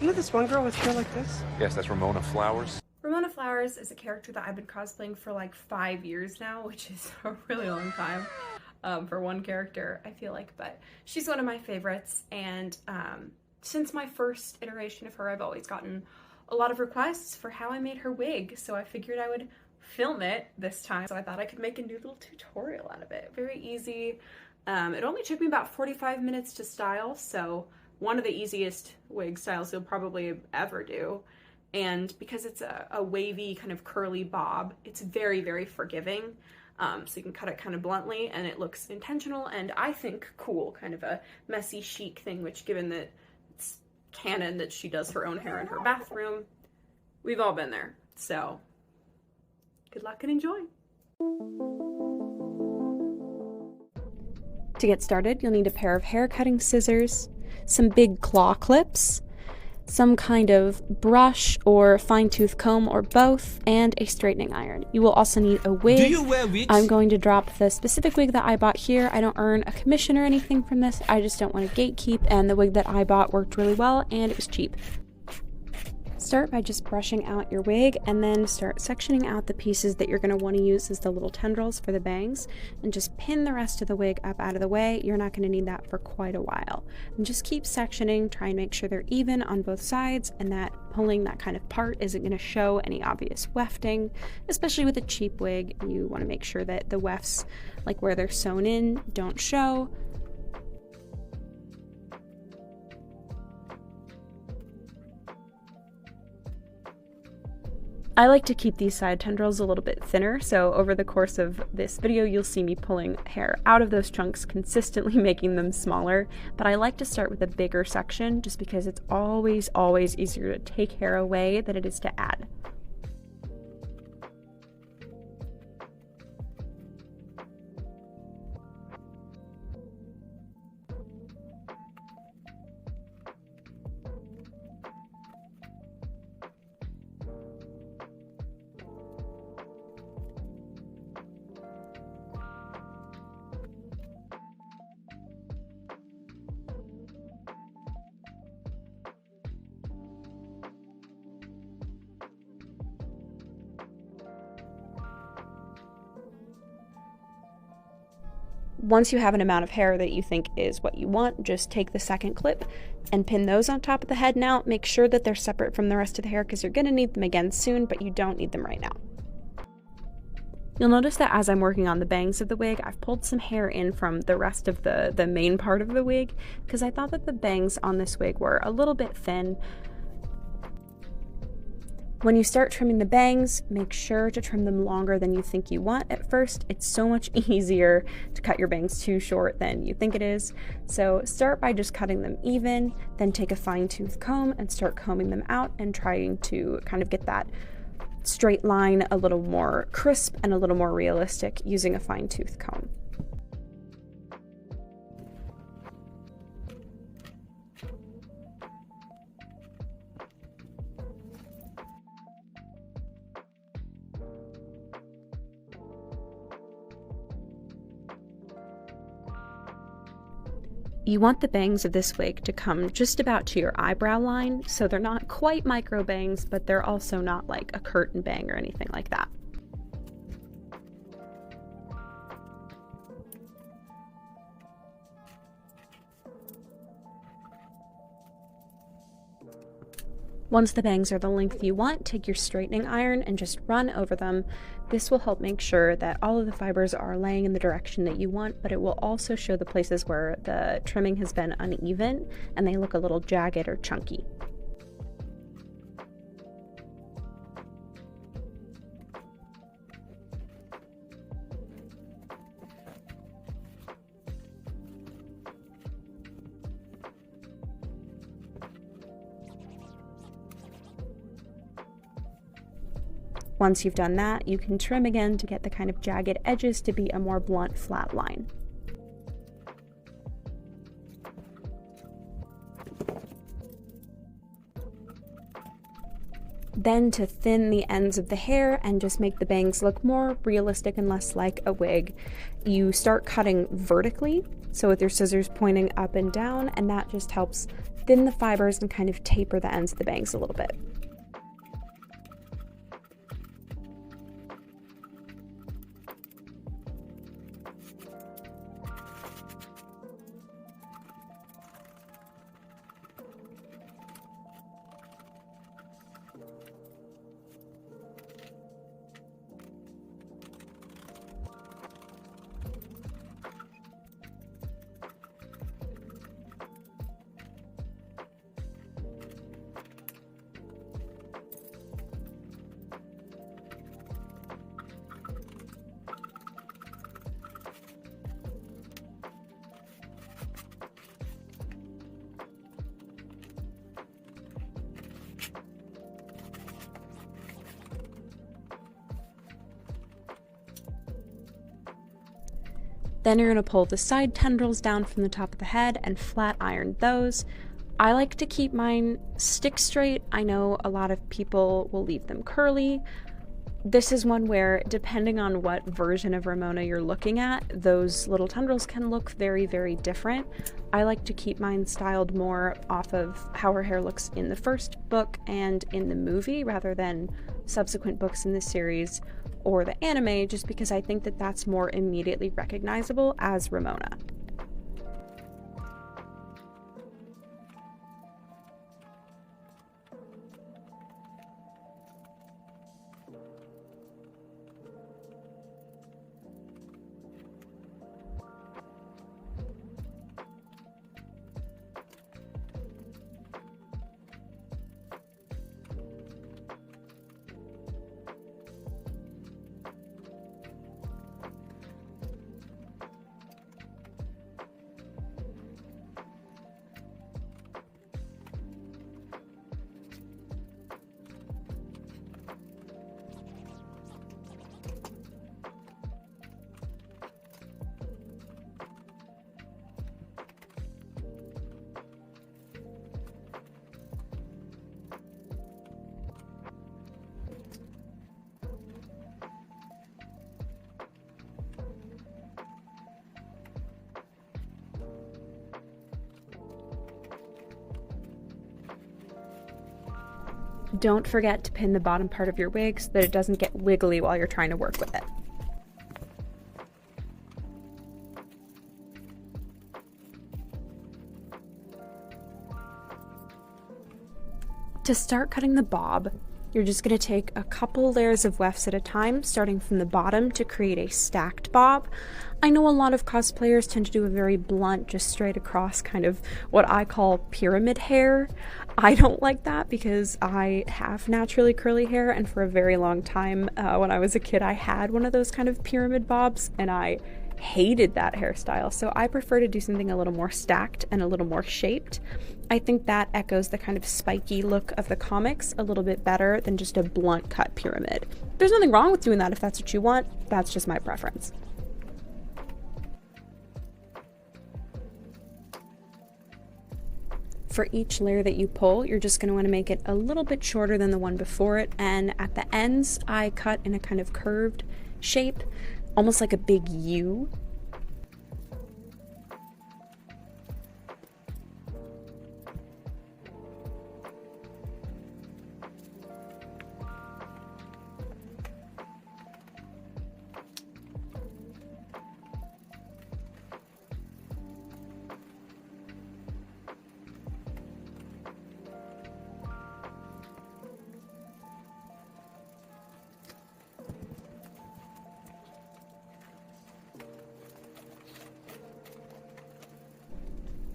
You know this one girl with hair like this? Yes, that's Ramona Flowers. Ramona Flowers is a character that I've been cosplaying for like 5 years now, which is a really long time for one character, I feel like, but she's one of my favorites, and since my first iteration of her, I've always gotten a lot of requests for how I made her wig, so I figured I would film it this time, so I thought I could make a new little tutorial out of it. Very easy. It only took me about 45 minutes to style, so one of the easiest wig styles you'll probably ever do. And because it's a wavy kind of curly bob, it's very, very forgiving. So you can cut it kind of bluntly and it looks intentional and I think cool, kind of a messy chic thing, which given that it's canon that she does her own hair in her bathroom, we've all been there. So good luck and enjoy. To get started, you'll need a pair of hair cutting scissors, some big claw clips, some kind of brush or fine-tooth comb or both, and a straightening iron. You will also need a wig. Do you wear wigs? I'm going to drop the specific wig that I bought here. I don't earn a commission or anything from this. I just don't want to gatekeep, and the wig that I bought worked really well and it was cheap. Start by just brushing out your wig and then start sectioning out the pieces that you're going to want to use as the little tendrils for the bangs, and just pin the rest of the wig up out of the way. You're not going to need that for quite a while. And just keep sectioning, try and make sure they're even on both sides and that pulling that kind of part isn't going to show any obvious wefting. Especially with a cheap wig, you want to make sure that the wefts, like where they're sewn in, don't show. I like to keep these side tendrils a little bit thinner, so over the course of this video you'll see me pulling hair out of those chunks, consistently making them smaller, but I like to start with a bigger section just because it's always easier to take hair away than it is to add. Once you have an amount of hair that you think is what you want, just take the second clip and pin those on top of the head. Now, make sure that they're separate from the rest of the hair because you're going to need them again soon, but you don't need them right now. You'll notice that as I'm working on the bangs of the wig, I've pulled some hair in from the rest of the main part of the wig because I thought that the bangs on this wig were a little bit thin. When you start trimming the bangs, make sure to trim them longer than you think you want at first. It's so much easier to cut your bangs too short than you think it is. So start by just cutting them even, then take a fine-tooth comb and start combing them out and trying to kind of get that straight line a little more crisp and a little more realistic using a fine-tooth comb. You want the bangs of this wig to come just about to your eyebrow line, so they're not quite micro bangs, but they're also not like a curtain bang or anything like that. Once the bangs are the length you want, take your straightening iron and just run over them. This will help make sure that all of the fibers are laying in the direction that you want, but it will also show the places where the trimming has been uneven and they look a little jagged or chunky. Once you've done that, you can trim again to get the kind of jagged edges to be a more blunt, flat line. Then to thin the ends of the hair and just make the bangs look more realistic and less like a wig, you start cutting vertically, so with your scissors pointing up and down, and that just helps thin the fibers and kind of taper the ends of the bangs a little bit. Then you're going to pull the side tendrils down from the top of the head and flat iron those. I like to keep mine stick straight. I know a lot of people will leave them curly. This is one where, depending on what version of Ramona you're looking at, those little tendrils can look very, very different. I like to keep mine styled more off of how her hair looks in the first book and in the movie, rather than subsequent books in the series or the anime, just because I think that that's more immediately recognizable as Ramona. Don't forget to pin the bottom part of your wig so that it doesn't get wiggly while you're trying to work with it. To start cutting the bob, you're just going to take a couple layers of wefts at a time, starting from the bottom to create a stacked bob. I know a lot of cosplayers tend to do a very blunt, just straight across kind of what I call pyramid hair. I don't like that because I have naturally curly hair, and for a very long time when I was a kid I had one of those kind of pyramid bobs and I hated that hairstyle. So I prefer to do something a little more stacked and a little more shaped. I think that echoes the kind of spiky look of the comics a little bit better than just a blunt cut pyramid. There's nothing wrong with doing that if that's what you want. That's just my preference. For each layer that you pull, you're just going to want to make it a little bit shorter than the one before it, and at the ends I cut in a kind of curved shape, almost like a big U.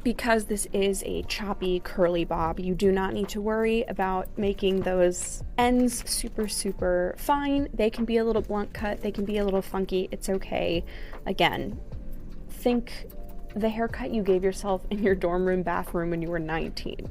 Because this is a choppy, curly bob, you do not need to worry about making those ends super, super fine. They can be a little blunt cut, they can be a little funky, it's okay. Again, think the haircut you gave yourself in your dorm room bathroom when you were 19.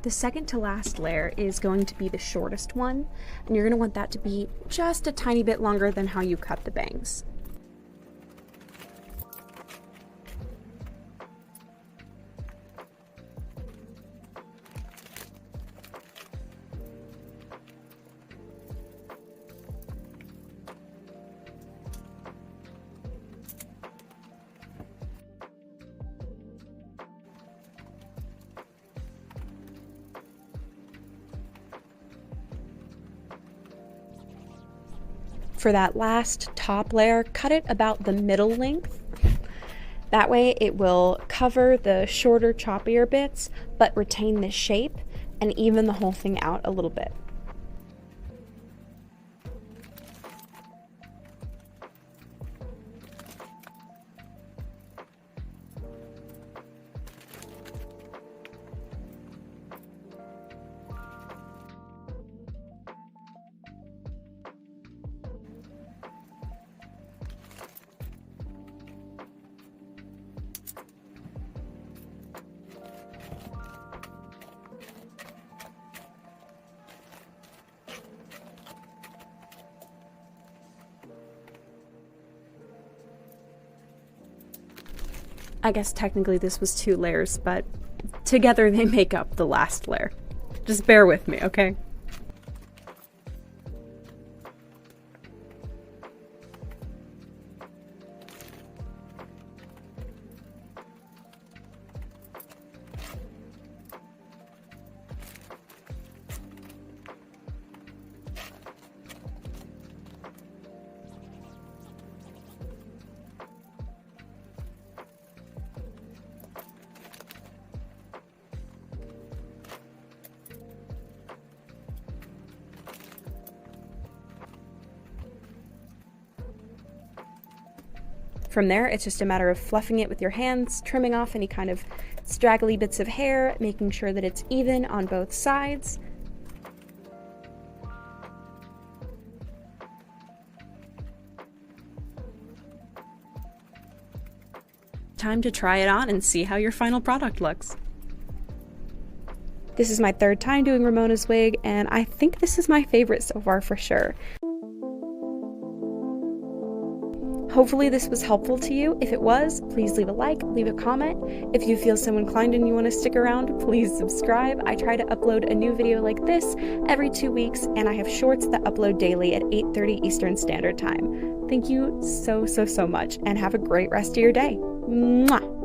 The second to last layer is going to be the shortest one, and you're going to want that to be just a tiny bit longer than how you cut the bangs. For that last top layer, cut it about the middle length. That way it will cover the shorter, choppier bits, but retain the shape and even the whole thing out a little bit. I guess technically this was 2 layers, but together they make up the last layer. Just bear with me, okay? From there, it's just a matter of fluffing it with your hands, trimming off any kind of straggly bits of hair, making sure that it's even on both sides. Time to try it on and see how your final product looks. This is my 3rd time doing Ramona's wig, and I think this is my favorite so far for sure. Hopefully this was helpful to you. If it was, please leave a like, leave a comment. If you feel so inclined and you want to stick around, please subscribe. I try to upload a new video like this every 2 weeks, and I have shorts that upload daily at 8:30 Eastern Standard Time. Thank you so much, and have a great rest of your day. Mwah!